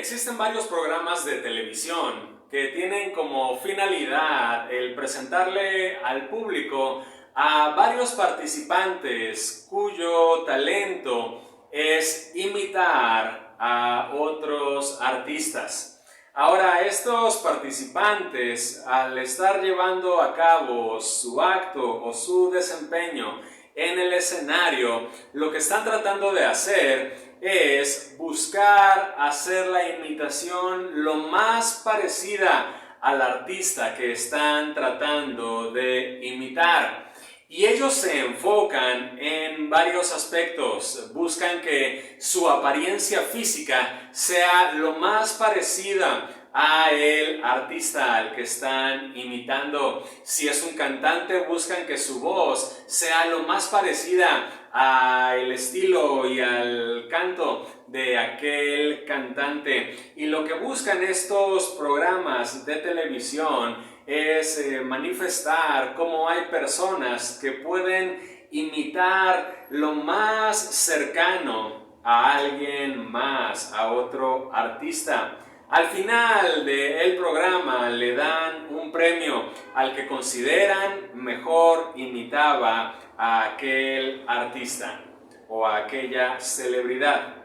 Existen varios programas de televisión que tienen como finalidad el presentarle al público a varios participantes cuyo talento es imitar a otros artistas. Ahora, estos participantes, al estar llevando a cabo su acto o su desempeño en el escenario, lo que están tratando de hacer es buscar hacer la imitación lo más parecida al artista que están tratando de imitar. Y ellos se enfocan en varios aspectos, buscan que su apariencia física sea lo más parecida a el artista al que están imitando. Si es un cantante, buscan que su voz sea lo más parecida al estilo y al canto de aquel cantante. Y lo que buscan estos programas de televisión es manifestar cómo hay personas que pueden imitar lo más cercano a alguien más, a otro artista. Al final del programa le dan un premio al que consideran mejor imitaba a aquel artista o a aquella celebridad.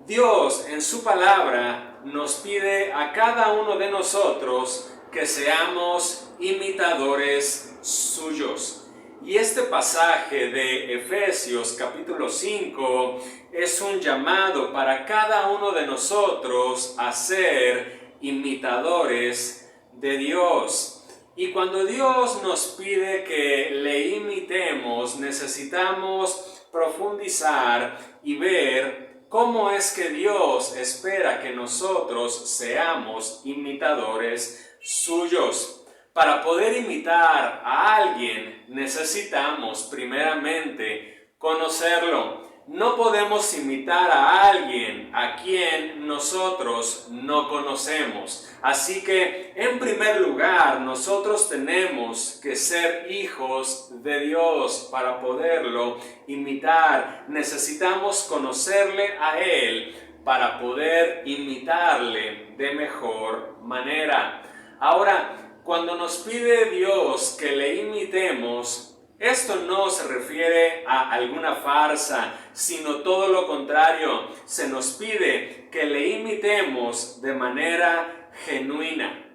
Dios en su palabra nos pide a cada uno de nosotros que seamos imitadores suyos. Y este pasaje de Efesios capítulo 5 es un llamado para cada uno de nosotros a ser imitadores de Dios. Y cuando Dios nos pide que le imitemos, necesitamos profundizar y ver cómo es que Dios espera que nosotros seamos imitadores suyos. Para poder imitar a alguien necesitamos primeramente conocerlo. No podemos imitar a alguien a quien nosotros no conocemos. Así que, en primer lugar, nosotros tenemos que ser hijos de Dios para poderlo imitar. Necesitamos conocerle a Él para poder imitarle de mejor manera. Ahora, cuando nos pide Dios que le imitemos, esto no se refiere a alguna farsa, sino todo lo contrario. Se nos pide que le imitemos de manera genuina.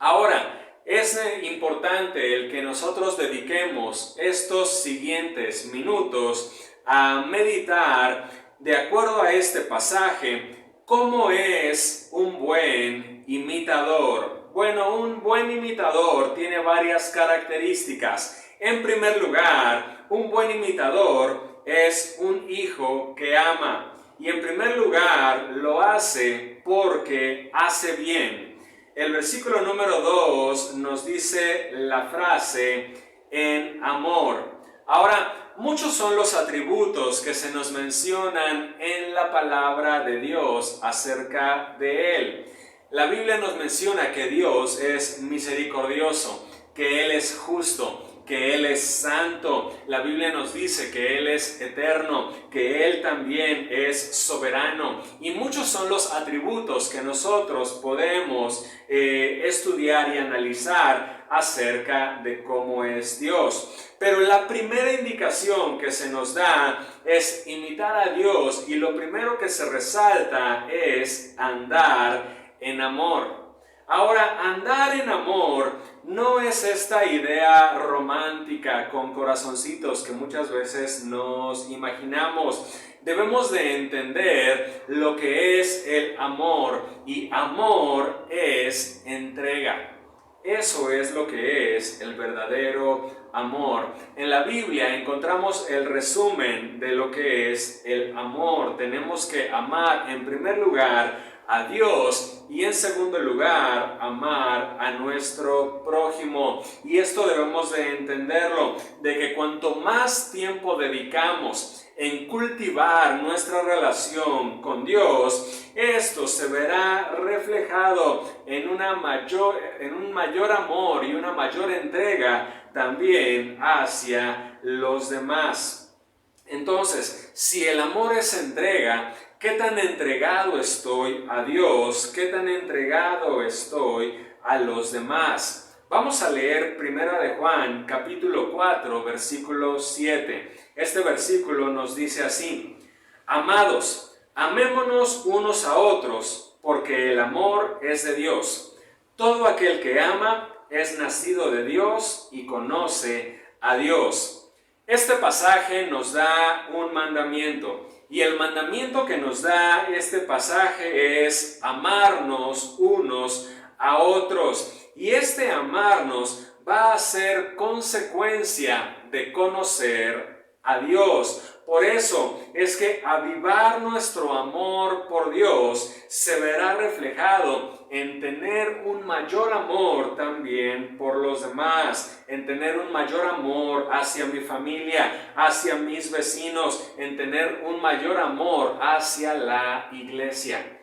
Ahora, es importante el que nosotros dediquemos estos siguientes minutos a meditar, de acuerdo a este pasaje, cómo es un buen imitador. Bueno, un buen imitador tiene varias características. En primer lugar, un buen imitador es un hijo que ama. Y en primer lugar, lo hace porque hace bien. El versículo número 2 nos dice la frase en amor. Ahora, muchos son los atributos que se nos mencionan en la palabra de Dios acerca de Él. La Biblia nos menciona que Dios es misericordioso, que Él es justo, que Él es santo. La Biblia nos dice que Él es eterno, que Él también es soberano. Y muchos son los atributos que nosotros podemos estudiar y analizar acerca de cómo es Dios. Pero la primera indicación que se nos da es imitar a Dios, y lo primero que se resalta es andar en amor. Ahora, andar en amor no es esta idea romántica con corazoncitos que muchas veces nos imaginamos. Debemos de entender lo que es el amor, y amor es entrega. Eso es lo que es el verdadero amor. En la Biblia encontramos el resumen de lo que es el amor. Tenemos que amar en primer lugar a Dios y en segundo lugar amar a nuestro prójimo. Y esto debemos de entenderlo, de que cuanto más tiempo dedicamos en cultivar nuestra relación con Dios, esto se verá reflejado en un mayor amor y una mayor entrega también hacia los demás. Entonces, si el amor es entrega, ¿Qué tan entregado estoy a Dios? ¿Qué tan entregado estoy a los demás? Vamos a leer 1 de Juan, capítulo 4, versículo 7. Este versículo nos dice así: Amados, amémonos unos a otros, porque el amor es de Dios. Todo aquel que ama es nacido de Dios y conoce a Dios. Este pasaje nos da un mandamiento. Y el mandamiento que nos da este pasaje es amarnos unos a otros. Y este amarnos va a ser consecuencia de conocer a Dios. Por eso es que avivar nuestro amor por Dios se verá reflejado en tener un mayor amor también por los demás, en tener un mayor amor hacia mi familia, hacia mis vecinos, en tener un mayor amor hacia la iglesia.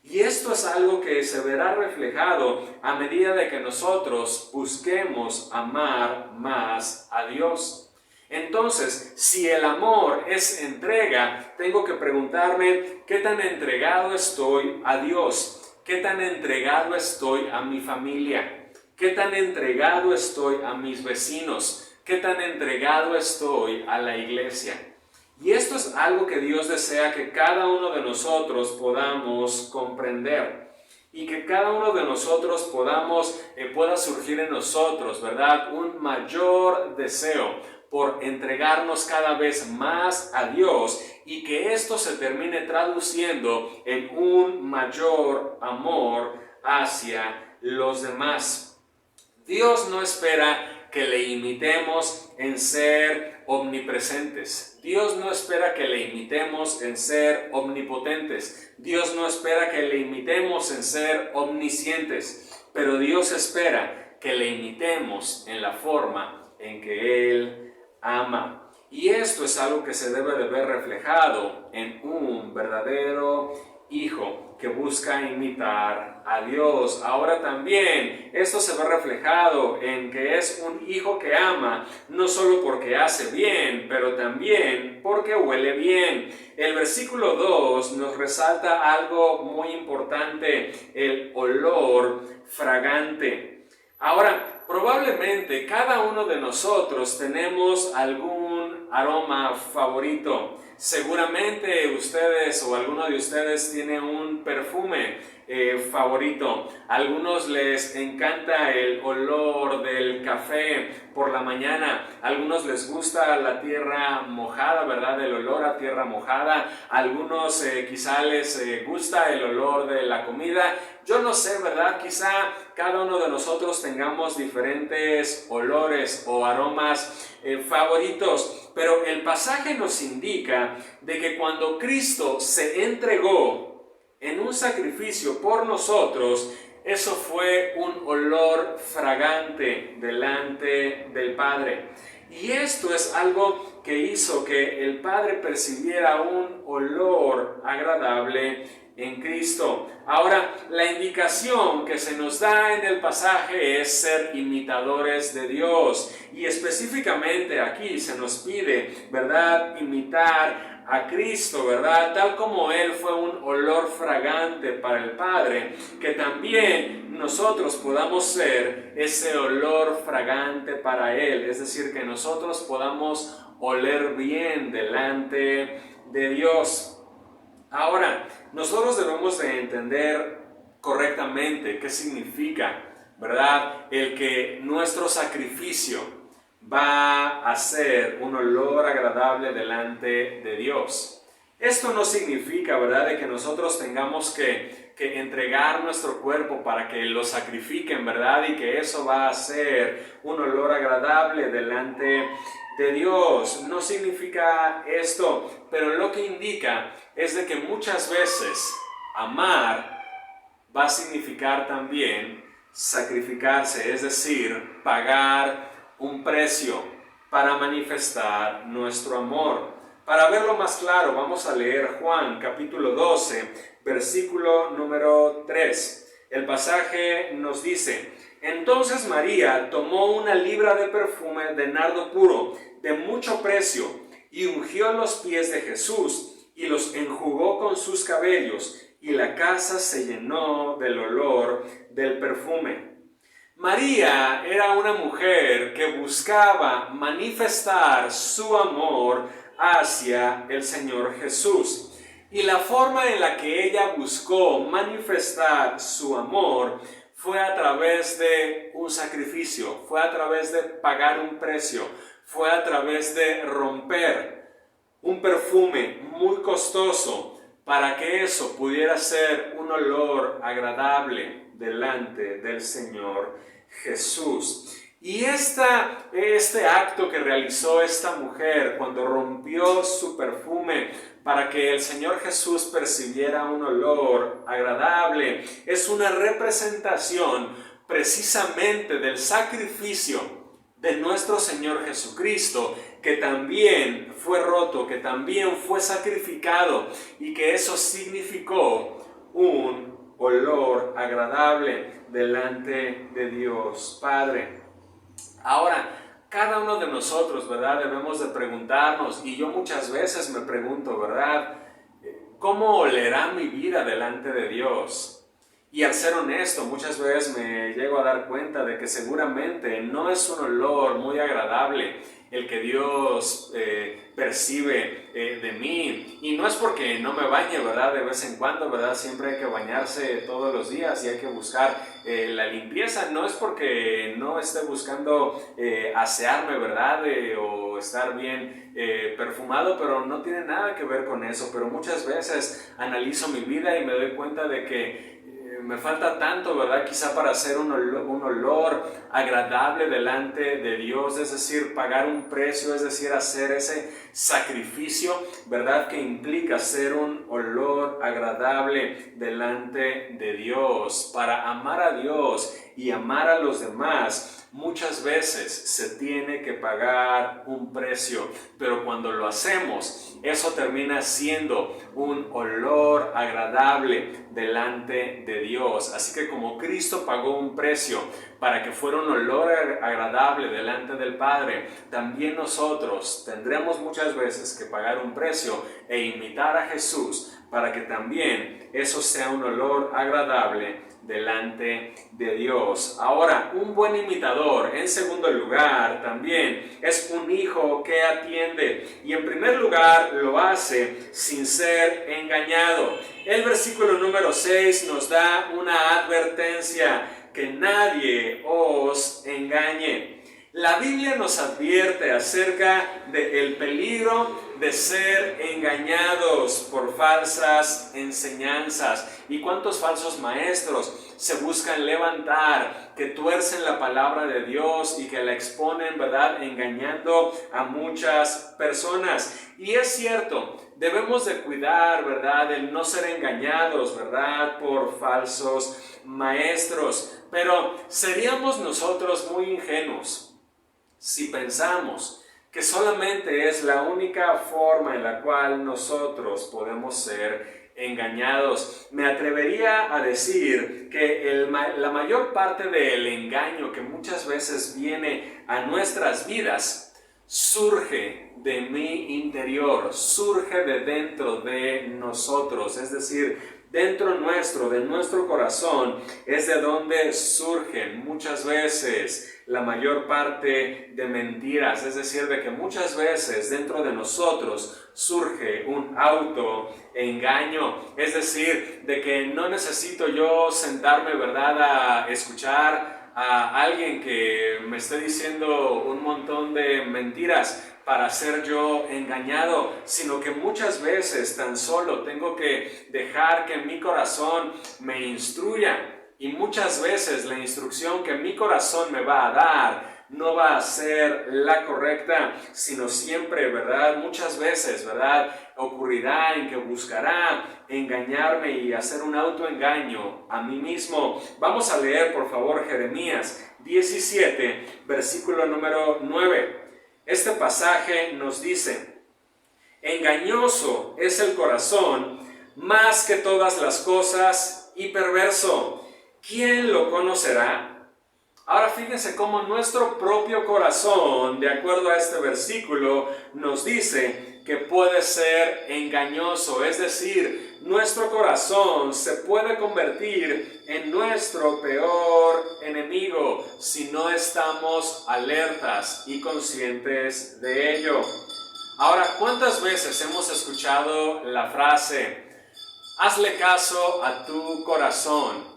Y esto es algo que se verá reflejado a medida de que nosotros busquemos amar más a Dios. Entonces, si el amor es entrega, tengo que preguntarme qué tan entregado estoy a Dios, qué tan entregado estoy a mi familia, qué tan entregado estoy a mis vecinos, qué tan entregado estoy a la iglesia. Y esto es algo que Dios desea que cada uno de nosotros podamos comprender y que cada uno de nosotros pueda surgir en nosotros, ¿verdad? Un mayor deseo por entregarnos cada vez más a Dios y que esto se termine traduciendo en un mayor amor hacia los demás. Dios no espera que le imitemos en ser omnipresentes. Dios no espera que le imitemos en ser omnipotentes. Dios no espera que le imitemos en ser omniscientes. Pero Dios espera que le imitemos en la forma en que Él ama. Y esto es algo que se debe de ver reflejado en un verdadero hijo que busca imitar a Dios. Ahora también esto se ve reflejado en que es un hijo que ama, no solo porque hace bien, pero también porque huele bien. El versículo 2 nos resalta algo muy importante: el olor fragante. Ahora, probablemente cada uno de nosotros tenemos algún aroma favorito. Seguramente ustedes o alguno de ustedes tiene un perfume favorito. A algunos les encanta el olor del café por la mañana. A algunos les gusta la tierra mojada, ¿verdad? El olor a tierra mojada. A algunos quizá les gusta el olor de la comida. Yo no sé, ¿verdad? Quizá cada uno de nosotros tengamos diferentes olores o aromas favoritos, pero el pasaje nos indica de que cuando Cristo se entregó en un sacrificio por nosotros, eso fue un olor fragante delante del Padre. Y esto es algo que hizo que el Padre percibiera un olor agradable en Cristo. Ahora, la indicación que se nos da en el pasaje es ser imitadores de Dios. Y específicamente aquí se nos pide, ¿verdad?, imitar a Cristo, ¿verdad? Tal como Él fue un olor fragante para el Padre, que también nosotros podamos ser ese olor fragante para Él. Es decir, que nosotros podamos oler bien delante de Dios. Ahora, nosotros debemos de entender correctamente qué significa, ¿verdad?, el que nuestro sacrificio va a ser un olor agradable delante de Dios. Esto no significa, ¿verdad?, de que nosotros tengamos que entregar nuestro cuerpo para que lo sacrifiquen, ¿verdad?, y que eso va a ser un olor agradable delante de Dios. No significa esto, pero lo que indica es de que muchas veces amar va a significar también sacrificarse, es decir, pagar un precio para manifestar nuestro amor. Para verlo más claro, vamos a leer Juan capítulo 12, versículo número 3. El pasaje nos dice: Entonces María tomó una libra de perfume de nardo puro, de mucho precio, y ungió los pies de Jesús, y los enjugó con sus cabellos, y la casa se llenó del olor del perfume. María era una mujer que buscaba manifestar su amor hacia el Señor Jesús. Y la forma en la que ella buscó manifestar su amor fue a través de un sacrificio, fue a través de pagar un precio, fue a través de romper un perfume muy costoso para que eso pudiera ser un olor agradable delante del Señor Jesús. Y este acto que realizó esta mujer cuando rompió su perfume para que el Señor Jesús percibiera un olor agradable es una representación precisamente del sacrificio de nuestro Señor Jesucristo, que también fue roto, que también fue sacrificado, y que eso significó un olor agradable delante de Dios Padre. Ahora, cada uno de nosotros, ¿verdad? Debemos de preguntarnos, y yo muchas veces me pregunto, ¿verdad? ¿Cómo olerá mi vida delante de Dios? Y al ser honesto, muchas veces me llego a dar cuenta de que seguramente no es un olor muy agradable el que Dios percibe de mí. Y no es porque no me bañe, ¿verdad? De vez en cuando, ¿verdad? Siempre hay que bañarse todos los días y hay que buscar la limpieza. No es porque no esté buscando asearme, ¿verdad? O estar bien perfumado, pero no tiene nada que ver con eso. Pero muchas veces analizo mi vida y me doy cuenta de que me falta tanto, ¿verdad? Quizá para hacer un olor agradable delante de Dios, es decir, pagar un precio, es decir, hacer ese sacrificio, ¿verdad? Que implica hacer un olor agradable delante de Dios. Para amar a Dios y amar a los demás, muchas veces se tiene que pagar un precio, pero cuando lo hacemos, eso termina siendo un olor agradable delante de Dios. Así que como Cristo pagó un precio para que fuera un olor agradable delante del Padre, también nosotros tendremos muchas veces que pagar un precio e imitar a Jesús para que también eso sea un olor agradable delante de Dios. Ahora, un buen imitador, en segundo lugar, también es un hijo que atiende, y en primer lugar lo hace sin ser engañado. El versículo número 6 nos da una advertencia: que nadie os engañe. La Biblia nos advierte acerca del peligro de ser engañados por falsas enseñanzas. ¿Y cuántos falsos maestros se buscan levantar, que tuercen la palabra de Dios y que la exponen, ¿verdad?, engañando a muchas personas? Y es cierto, debemos de cuidar, ¿verdad?, el no ser engañados, ¿verdad?, por falsos maestros. Pero seríamos nosotros muy ingenuos si pensamos que solamente es la única forma en la cual nosotros podemos ser engañados. Me atrevería a decir que la mayor parte del engaño que muchas veces viene a nuestras vidas surge de mi interior, surge de dentro de nosotros, es decir, dentro nuestro, de nuestro corazón, es de donde surgen muchas veces la mayor parte de mentiras, es decir, de que muchas veces dentro de nosotros surge un autoengaño, es decir, de que no necesito yo sentarme, ¿verdad?, a escuchar a alguien que me esté diciendo un montón de mentiras para ser yo engañado, sino que muchas veces tan solo tengo que dejar que mi corazón me instruya. Y muchas veces la instrucción que mi corazón me va a dar no va a ser la correcta, sino siempre, ¿verdad?, muchas veces, ¿verdad?, ocurrirá en que buscará engañarme y hacer un autoengaño a mí mismo. Vamos a leer, por favor, Jeremías 17, versículo número 9. Este pasaje nos dice: engañoso es el corazón más que todas las cosas y perverso. ¿Quién lo conocerá? Ahora fíjense cómo nuestro propio corazón, de acuerdo a este versículo, nos dice que puede ser engañoso, es decir, nuestro corazón se puede convertir en nuestro peor enemigo si no estamos alertas y conscientes de ello. Ahora, ¿cuántas veces hemos escuchado la frase, hazle caso a tu corazón?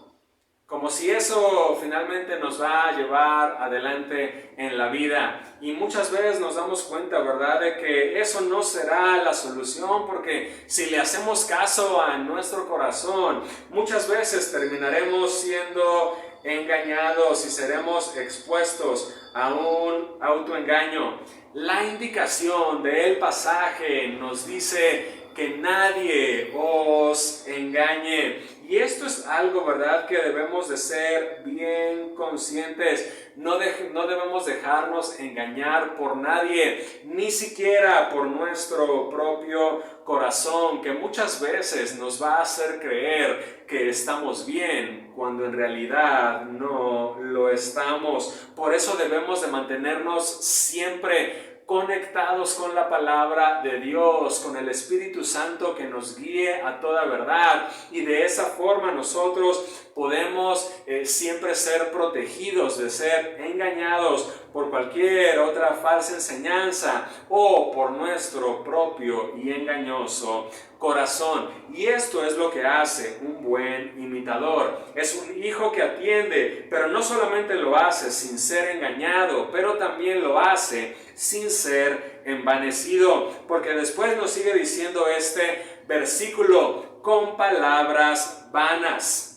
Como si eso finalmente nos va a llevar adelante en la vida. Y muchas veces nos damos cuenta, ¿verdad?, de que eso no será la solución, porque si le hacemos caso a nuestro corazón, muchas veces terminaremos siendo engañados y seremos expuestos a un autoengaño. La indicación del pasaje nos dice que nadie os engañe. Y esto es algo, ¿verdad?, que debemos de ser bien conscientes. No debemos dejarnos engañar por nadie, ni siquiera por nuestro propio corazón, que muchas veces nos va a hacer creer que estamos bien, cuando en realidad no lo estamos. Por eso debemos de mantenernos siempre conectados con la palabra de Dios, con el Espíritu Santo que nos guíe a toda verdad, y de esa forma nosotros podemos siempre ser protegidos de ser engañados por cualquier otra falsa enseñanza o por nuestro propio y engañoso corazón. Y esto es lo que hace un buen imitador. Es un hijo que atiende, pero no solamente lo hace sin ser engañado, pero también lo hace sin ser envanecido, porque después nos sigue diciendo este versículo, con palabras vanas.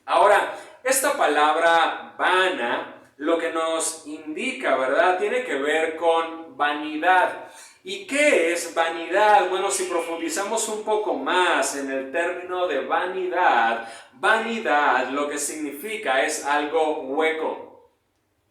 Ahora, esta palabra vana, lo que nos indica, ¿verdad?, tiene que ver con vanidad. ¿Y qué es vanidad? Bueno, si profundizamos un poco más en el término de vanidad, vanidad lo que significa es algo hueco,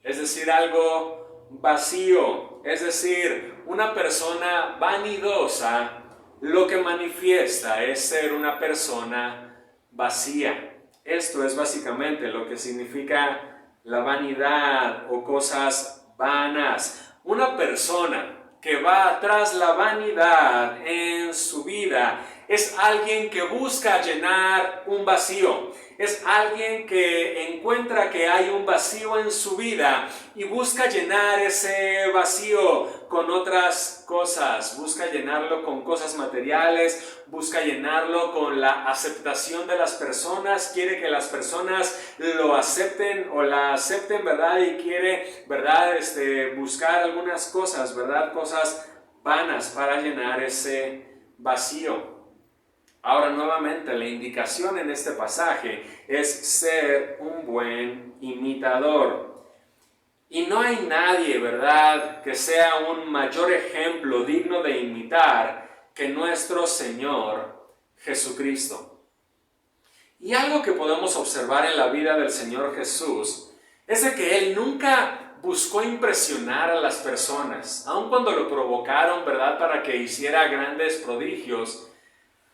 es decir, algo vacío, es decir, una persona vanidosa lo que manifiesta es ser una persona vacía. Esto es básicamente lo que significa la vanidad o cosas vanas. Una persona que va tras la vanidad en su vida es alguien que busca llenar un vacío. Es alguien que encuentra que hay un vacío en su vida y busca llenar ese vacío con otras cosas. Busca llenarlo con cosas materiales, busca llenarlo con la aceptación de las personas. Quiere que las personas lo acepten o la acepten, ¿verdad? Y quiere, ¿verdad?, buscar algunas cosas, ¿verdad? Cosas vanas para llenar ese vacío. Ahora, nuevamente, la indicación en este pasaje es ser un buen imitador. Y no hay nadie, ¿verdad?, que sea un mayor ejemplo digno de imitar que nuestro Señor Jesucristo. Y algo que podemos observar en la vida del Señor Jesús es de que Él nunca buscó impresionar a las personas, aun cuando lo provocaron, ¿verdad?, para que hiciera grandes prodigios.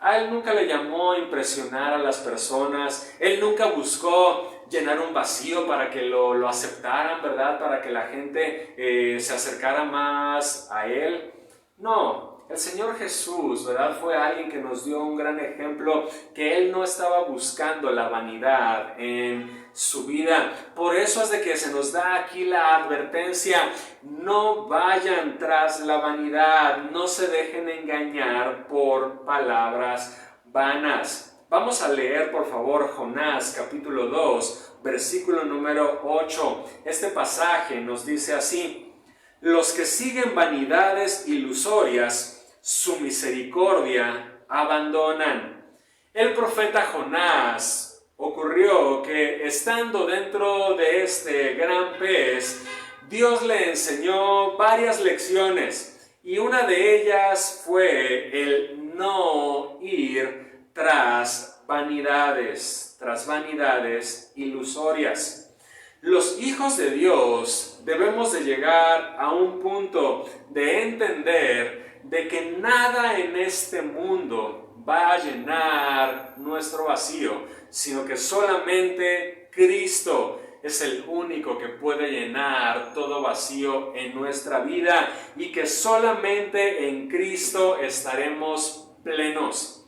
A Él nunca le llamó impresionar a las personas. Él nunca buscó llenar un vacío para que lo aceptaran, ¿verdad?, para que la gente se acercara más a Él. No, el Señor Jesús, ¿verdad?, fue alguien que nos dio un gran ejemplo, que Él no estaba buscando la vanidad en su vida. Por eso es de que se nos da aquí la advertencia: no vayan tras la vanidad, no se dejen engañar por palabras vanas. Vamos a leer, por favor, Jonás capítulo 2, versículo número 8. Este pasaje nos dice así: los que siguen vanidades ilusorias, su misericordia abandonan. El profeta Jonás ocurrió que, estando dentro de este gran pez, Dios le enseñó varias lecciones, y una de ellas fue el no ir tras vanidades ilusorias. Los hijos de Dios debemos de llegar a un punto de entender de que nada en este mundo va a llenar nuestro vacío, sino que solamente Cristo. es el único que puede llenar todo vacío en nuestra vida y que solamente en Cristo estaremos plenos.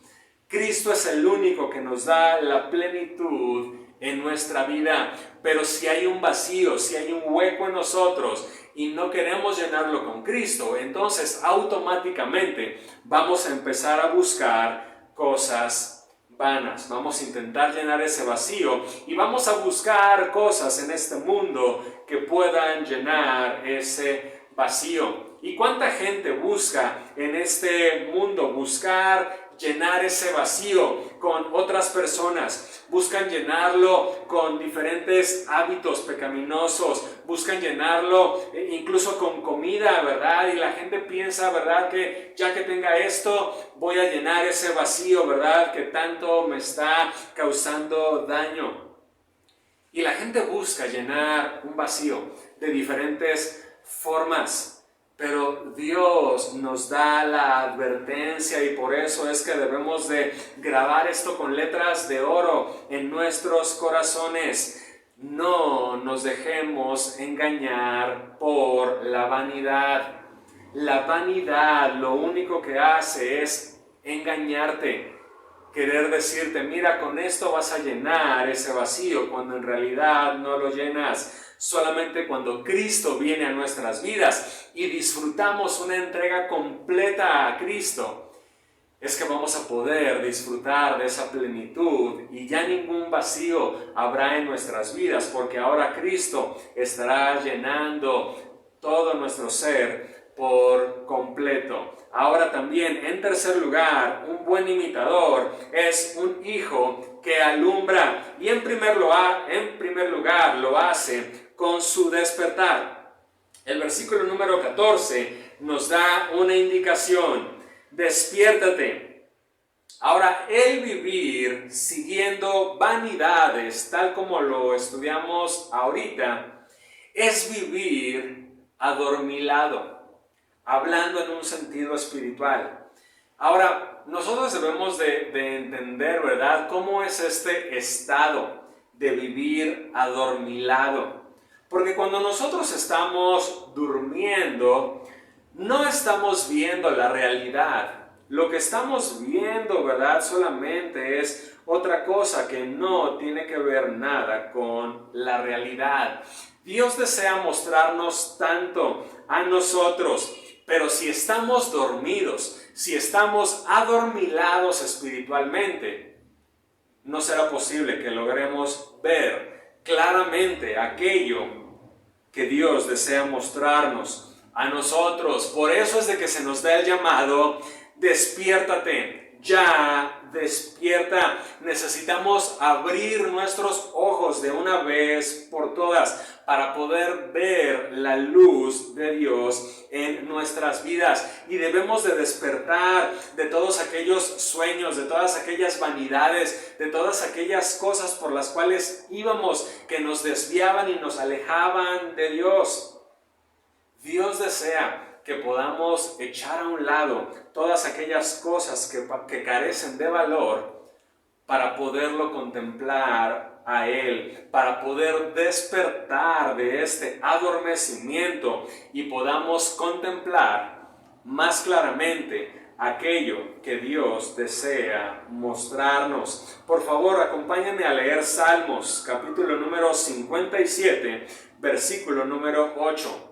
Cristo es el único que nos da la plenitud en nuestra vida, pero si hay un vacío, si hay un hueco en nosotros y no queremos llenarlo con Cristo, entonces automáticamente vamos a empezar a buscar cosas vanas. Vamos a intentar llenar ese vacío y vamos a buscar cosas en este mundo que puedan llenar ese vacío. ¿Y cuánta gente busca en este mundo llenar ese vacío con otras personas? Buscan llenarlo con diferentes hábitos pecaminosos, buscan llenarlo incluso con comida, ¿verdad? Y la gente piensa, ¿verdad?, que ya que tenga esto, voy a llenar ese vacío, ¿verdad?, que tanto me está causando daño. Y la gente busca llenar un vacío de diferentes formas. Pero Dios nos da la advertencia y por eso es que debemos de grabar esto con letras de oro en nuestros corazones. No nos dejemos engañar por la vanidad. La vanidad lo único que hace es engañarte. Querer decirte, mira, con esto vas a llenar ese vacío, cuando en realidad no lo llenas. Solamente cuando Cristo viene a nuestras vidas y disfrutamos una entrega completa a Cristo, es que vamos a poder disfrutar de esa plenitud y ya ningún vacío habrá en nuestras vidas, porque ahora Cristo estará llenando todo nuestro ser por completo. Ahora también, en tercer lugar, un buen imitador es un hijo que alumbra y en primer lugar lo hace con su despertar. El versículo número 14 nos da una indicación: despiértate. Ahora, el vivir siguiendo vanidades, tal como lo estudiamos ahorita, es vivir adormilado, hablando en un sentido espiritual. Ahora, nosotros debemos de entender, ¿verdad?, cómo es este estado de vivir adormilado. Porque cuando nosotros estamos durmiendo, no estamos viendo la realidad. Lo que estamos viendo, ¿verdad?, solamente es otra cosa que no tiene que ver nada con la realidad. Dios desea mostrarnos tanto a nosotros, pero si estamos dormidos, si estamos adormilados espiritualmente, no será posible que logremos ver claramente aquello que Dios desea mostrarnos a nosotros. Por eso es de que se nos da el llamado: despiértate, ya, despierta. Necesitamos abrir nuestros ojos de una vez por todas para poder ver la luz de Dios en nuestras vidas. Y debemos de despertar de todos aquellos sueños, de todas aquellas vanidades, de todas aquellas cosas por las cuales íbamos, que nos desviaban y nos alejaban de Dios. Dios desea que podamos echar a un lado todas aquellas cosas que carecen de valor para poderlo contemplar a Él, para poder despertar de este adormecimiento y podamos contemplar más claramente aquello que Dios desea mostrarnos. Por favor, acompáñenme a leer Salmos, capítulo número 57, versículo número 8.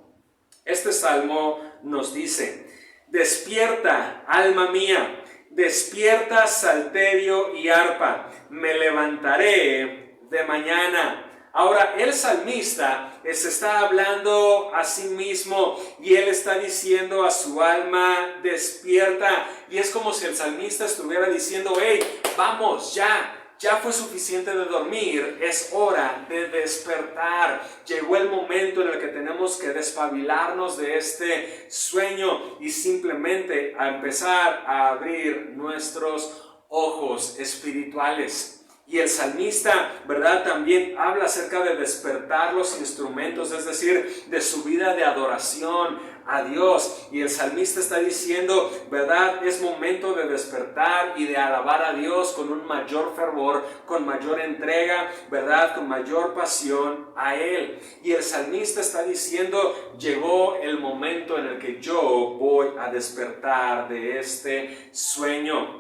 Este salmo nos dice: despierta, alma mía, despierta, salterio y arpa, me levantaré de mañana. Ahora, el salmista se está hablando a sí mismo y él está diciendo a su alma: despierta. Y es como si el salmista estuviera diciendo: hey, vamos, ya fue suficiente de dormir, es hora de despertar. Llegó el momento en el que tenemos que despabilarnos de este sueño y simplemente a empezar a abrir nuestros ojos espirituales. Y el salmista, ¿verdad?, también habla acerca de despertar los instrumentos, es decir, de su vida de adoración. a Dios. Y el salmista está diciendo, ¿verdad? Es momento de despertar y de alabar a Dios con un mayor fervor, con mayor entrega, ¿verdad? Con mayor pasión a Él. Y el salmista está diciendo, llegó el momento en el que yo voy a despertar de este sueño.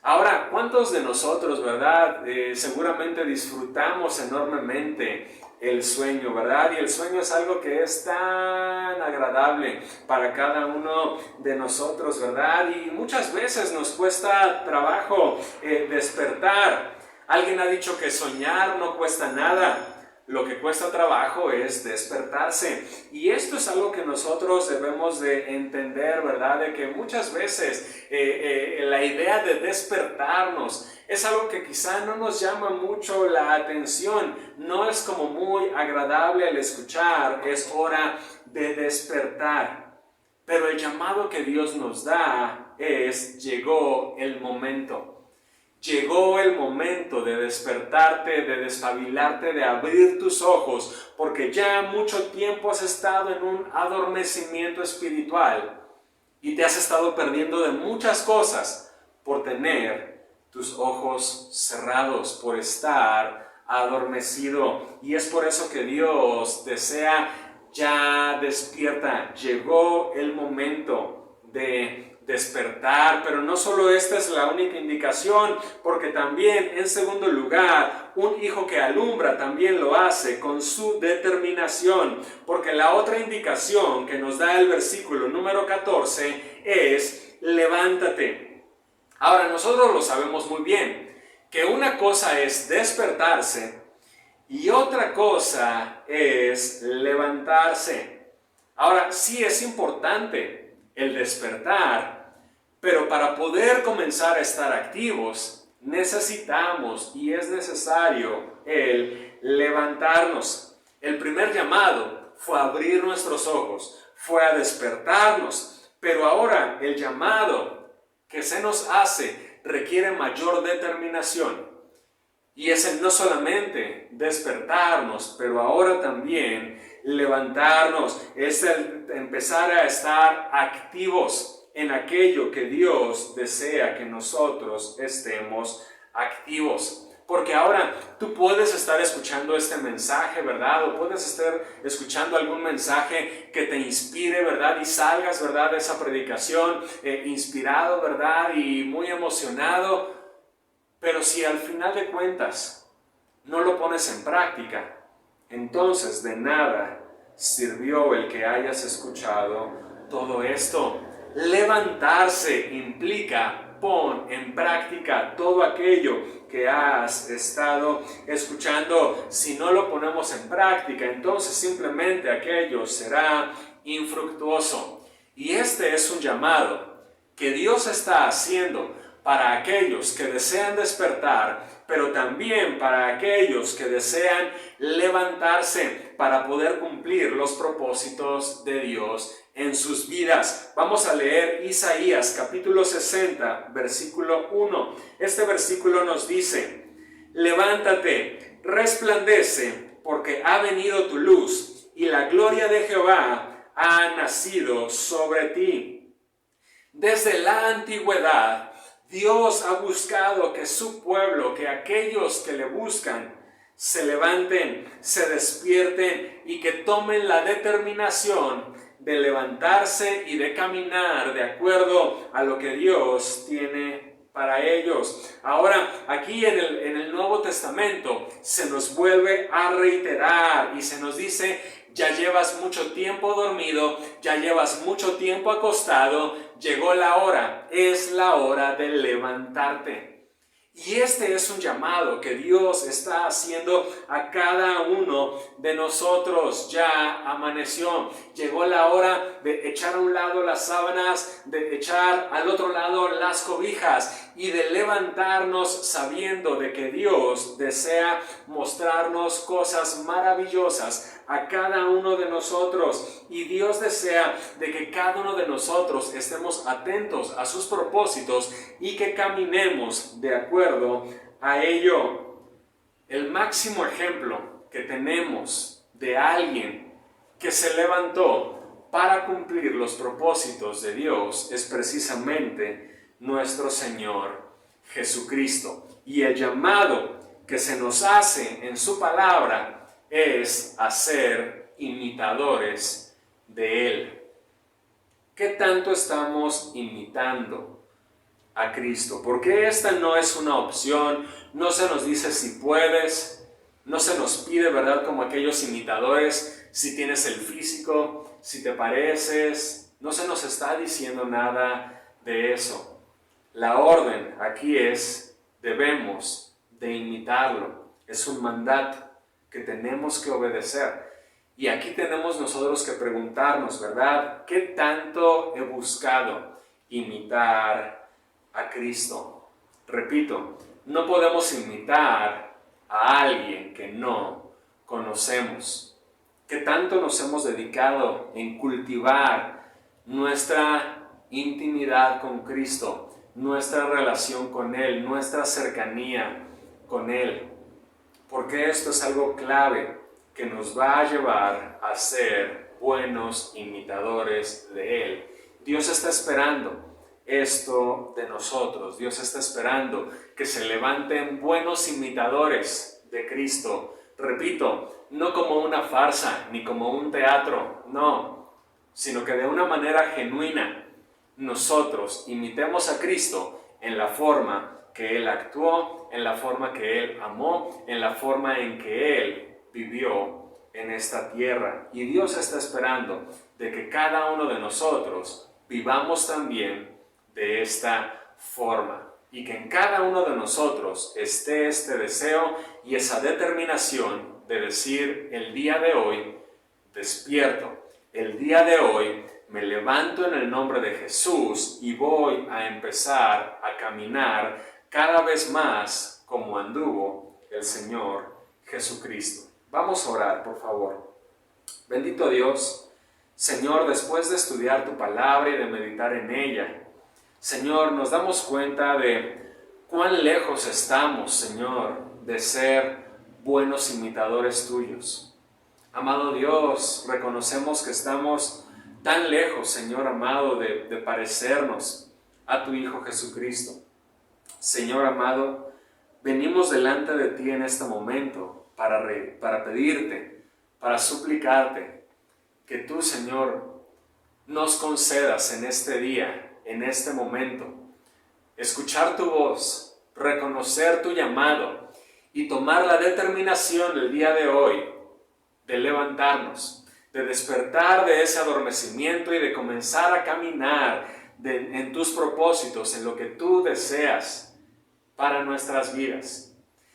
Ahora, ¿cuántos de nosotros, verdad? Seguramente disfrutamos enormemente el sueño, ¿verdad? Y el sueño es algo que es tan agradable para cada uno de nosotros, ¿verdad? Y muchas veces nos cuesta trabajo despertar. Alguien ha dicho que soñar no cuesta nada. Lo que cuesta trabajo es despertarse. Y esto es algo que nosotros debemos de entender, ¿verdad? De que muchas veces la idea de despertarnos es algo que quizá no nos llama mucho la atención. No es como muy agradable al escuchar. Es hora de despertar. Pero el llamado que Dios nos da es: llegó el momento. Llegó el momento de despertarte, de despabilarte, de abrir tus ojos, porque ya mucho tiempo has estado en un adormecimiento espiritual y te has estado perdiendo de muchas cosas por tener tus ojos cerrados, por estar adormecido. Y es por eso que Dios desea: ya despierta, llegó el momento de despertar. Pero no solo esta es la única indicación, porque también, en segundo lugar, un hijo que alumbra también lo hace con su determinación, porque la otra indicación que nos da el versículo número 14 es: levántate. Ahora, nosotros lo sabemos muy bien, que una cosa es despertarse y otra cosa es levantarse. Ahora, sí es importante el despertar, pero para poder comenzar a estar activos, necesitamos y es necesario el levantarnos. El primer llamado fue a abrir nuestros ojos, fue a despertarnos, pero ahora el llamado que se nos hace requiere mayor determinación. Y es el no solamente despertarnos, pero ahora también levantarnos, es el empezar a estar activos en aquello que Dios desea que nosotros estemos activos. Porque ahora tú puedes estar escuchando este mensaje, ¿verdad? O puedes estar escuchando algún mensaje que te inspire, ¿verdad? Y salgas, ¿verdad? De esa predicación inspirado, ¿verdad? Y muy emocionado. Pero si al final de cuentas no lo pones en práctica, entonces de nada sirvió el que hayas escuchado todo esto. Levantarse implica: pon en práctica todo aquello que has estado escuchando. Si no lo ponemos en práctica, entonces simplemente aquello será infructuoso. Y este es un llamado que Dios está haciendo para aquellos que desean despertar, pero también para aquellos que desean levantarse para poder cumplir los propósitos de Dios en sus vidas. Vamos a leer Isaías capítulo 60, versículo 1. Este versículo nos dice: levántate, resplandece, porque ha venido tu luz, y la gloria de Jehová ha nacido sobre ti. Desde la antigüedad, Dios ha buscado que su pueblo, que aquellos que le buscan, se levanten, se despierten y que tomen la determinación de levantarse y de caminar de acuerdo a lo que Dios tiene para ellos. Ahora, aquí en el Nuevo Testamento se nos vuelve a reiterar y se nos dice: ya llevas mucho tiempo dormido, ya llevas mucho tiempo acostado, llegó la hora, es la hora de levantarte. Y este es un llamado que Dios está haciendo a cada uno de nosotros. Ya amaneció, llegó la hora de echar a un lado las sábanas, de echar al otro lado las cobijas y de levantarnos sabiendo de que Dios desea mostrarnos cosas maravillosas a cada uno de nosotros, y Dios desea de que cada uno de nosotros estemos atentos a sus propósitos y que caminemos de acuerdo a ello. El máximo ejemplo que tenemos de alguien que se levantó para cumplir los propósitos de Dios es precisamente nuestro Señor Jesucristo. Y el llamado que se nos hace en su palabra es a ser imitadores de Él. ¿Qué tanto estamos imitando a Cristo? Porque esta no es una opción, no se nos dice si puedes, no se nos pide, ¿verdad? Como aquellos imitadores, si tienes el físico, si te pareces, no se nos está diciendo nada de eso. La orden aquí es, debemos de imitarlo, es un mandato que tenemos que obedecer. Y aquí tenemos nosotros que preguntarnos, ¿verdad? ¿Qué tanto he buscado imitar a Cristo? Repito, no podemos imitar a alguien que no conocemos. ¿Qué tanto nos hemos dedicado en cultivar nuestra intimidad con Cristo, nuestra relación con Él, nuestra cercanía con Él? Porque esto es algo clave que nos va a llevar a ser buenos imitadores de Él. Dios está esperando esto de nosotros. Dios está esperando que se levanten buenos imitadores de Cristo. Repito, no como una farsa ni como un teatro, no, sino que de una manera genuina nosotros imitemos a Cristo en la forma que Él actuó, en la forma que Él amó, en la forma en que Él vivió en esta tierra. Y Dios está esperando de que cada uno de nosotros vivamos también de esta forma. Y que en cada uno de nosotros esté este deseo y esa determinación de decir el día de hoy, despierto, el día de hoy me levanto en el nombre de Jesús y voy a empezar a caminar cada vez más como anduvo el Señor Jesucristo. Vamos a orar, por favor. Bendito Dios, Señor, después de estudiar tu palabra y de meditar en ella, Señor, nos damos cuenta de cuán lejos estamos, Señor, de ser buenos imitadores tuyos. Amado Dios, reconocemos que estamos tan lejos, Señor amado, de parecernos a tu Hijo Jesucristo. Señor amado, venimos delante de ti en este momento para pedirte, para suplicarte que tú, Señor, nos concedas en este día, en este momento, escuchar tu voz, reconocer tu llamado y tomar la determinación el día de hoy de levantarnos, de despertar de ese adormecimiento y de comenzar a caminar en tus propósitos, en lo que tú deseas para nuestras vidas.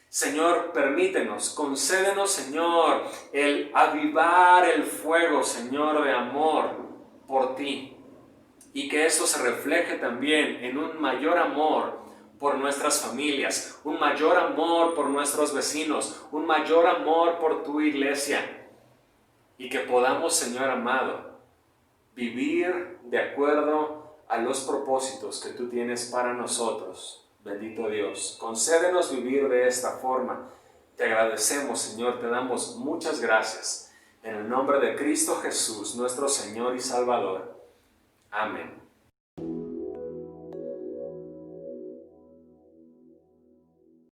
Señor, permítenos, concédenos, Señor, el avivar el fuego, Señor, de amor por ti. Y que eso se refleje también en un mayor amor por nuestras familias, un mayor amor por nuestros vecinos, un mayor amor por tu iglesia. Y que podamos, Señor amado, vivir de acuerdo a los propósitos que tú tienes para nosotros. Bendito Dios, concédenos vivir de esta forma. Te agradecemos, Señor, te damos muchas gracias. En el nombre de Cristo Jesús, nuestro Señor y Salvador. Amén.